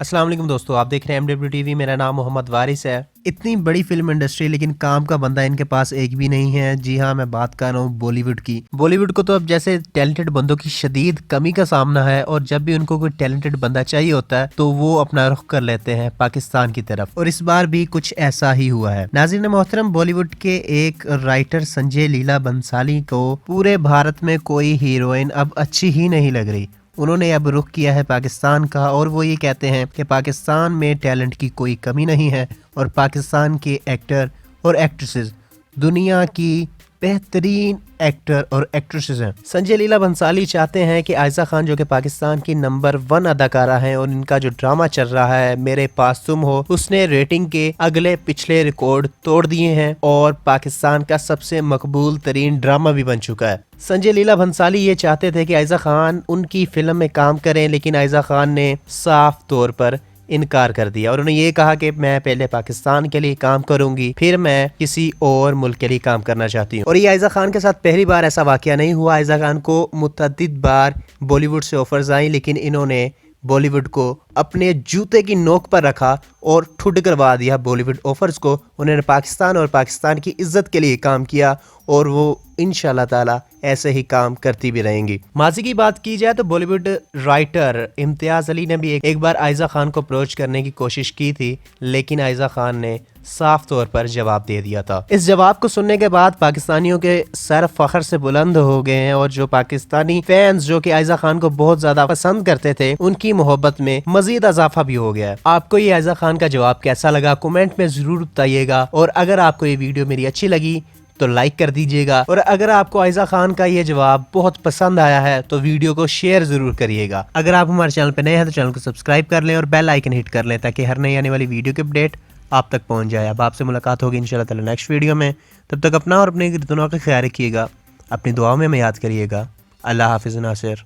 अस्सलाम वालेकुम दोस्तों, आप देख रहे हैं MW TV। मेरा नाम मोहम्मद वारिस है। इतनी बड़ी फिल्म इंडस्ट्री लेकिन काम का बंदा इनके पास एक भी नहीं है। जी हाँ, मैं बात कर रहा हूँ बॉलीवुड की। बॉलीवुड को तो अब जैसे टैलेंटेड बंदों की शदीद कमी का सामना है और जब भी उनको कोई टैलेंटेड बंदा चाहिए होता है तो वो अपना रुख कर लेते हैं पाकिस्तान की तरफ, और इस बार भी कुछ ऐसा ही हुआ है। नाज़रीन मोहतरम, बॉलीवुड के एक राइटर संजय लीला बंसाली को पूरे भारत में कोई हीरोइन अब अच्छी ही नहीं लग रही। उन्होंने अब रुख किया है पाकिस्तान का और वो ये कहते हैं कि पाकिस्तान में टैलेंट की कोई कमी नहीं है और पाकिस्तान के एक्टर और एक्ट्रेसेस दुनिया की बेहतरीन एक्टर और एक्ट्रेसेस हैं। संजय लीला बंसाली चाहते हैं कि आयशा खान, जो कि पाकिस्तान की नंबर 1 अदाकारा हैं, और इनका जो ड्रामा चल रहा है मेरे पास तुम हो, उसने रेटिंग के अगले पिछले रिकॉर्ड तोड़ दिए हैं और पाकिस्तान का सबसे मकबूल तरीन ड्रामा भी बन चुका है। संजय लीला बंसाली ये चाहते थे कि आयशा खान उनकी फिल्म में काम करें, लेकिन आयशा खान ने साफ तौर पर इनकार कर दिया और उन्होंने ये कहा कि मैं पहले पाकिस्तान के लिए काम करूंगी, फिर मैं किसी और मुल्क के लिए काम करना चाहती हूँ। और ये आयशा खान के साथ पहली बार ऐसा वाकया नहीं हुआ। आयशा खान को मुतअद्दिद बार बॉलीवुड से ऑफर्स आई, लेकिन इन्होंने बॉलीवुड को अपने जूते की नोक पर रखा और ठुड करवा दिया बॉलीवुड ऑफर्स को। उन्होंने पाकिस्तान और पाकिस्तान की इज्जत के लिए काम किया और वो इंशाल्लाह ताला ऐसे ही काम करती भी रहेंगी। माजी की बात की जाए तो बॉलीवुड राइटर इम्तियाज अली ने भी एक बार आयशा खान को अप्रोच करने की कोशिश की थी, लेकिन आयशा खान ने साफ तौर पर जवाब दे दिया था। इस जवाब को सुनने के बाद पाकिस्तानियों के सर फखर से बुलंद हो गए हैं और जो पाकिस्तानी फैंस जो कि आयशा खान को बहुत ज्यादा पसंद करते थे, उनकी मोहब्बत में मजीद इजाफा भी हो गया है। आपको ये आयशा खान का जवाब कैसा लगा कमेंट में जरूर बताइएगा, और अगर आपको ये वीडियो मेरी अच्छी लगी तो लाइक कर दीजिएगा, और अगर आपको आयशा खान का ये जवाब बहुत पसंद आया है तो वीडियो को शेयर जरूर करिएगा। अगर आप हमारे चैनल पर नए हैं तो चैनल को सब्सक्राइब कर लें और बेल आइकन हिट कर लें ताकि हर नई आने वाली वीडियो की अपडेट आप तक पहुंच जाए। अब आपसे मुलाकात होगी इंशाल्लाह ताला नेक्स्ट वीडियो में। तब तक अपना और अपने गिरदुनों का ख्याल रखिएगा, अपनी दुआओं में हमें याद करिएगा। अल्लाह हाफिज़ नासिर।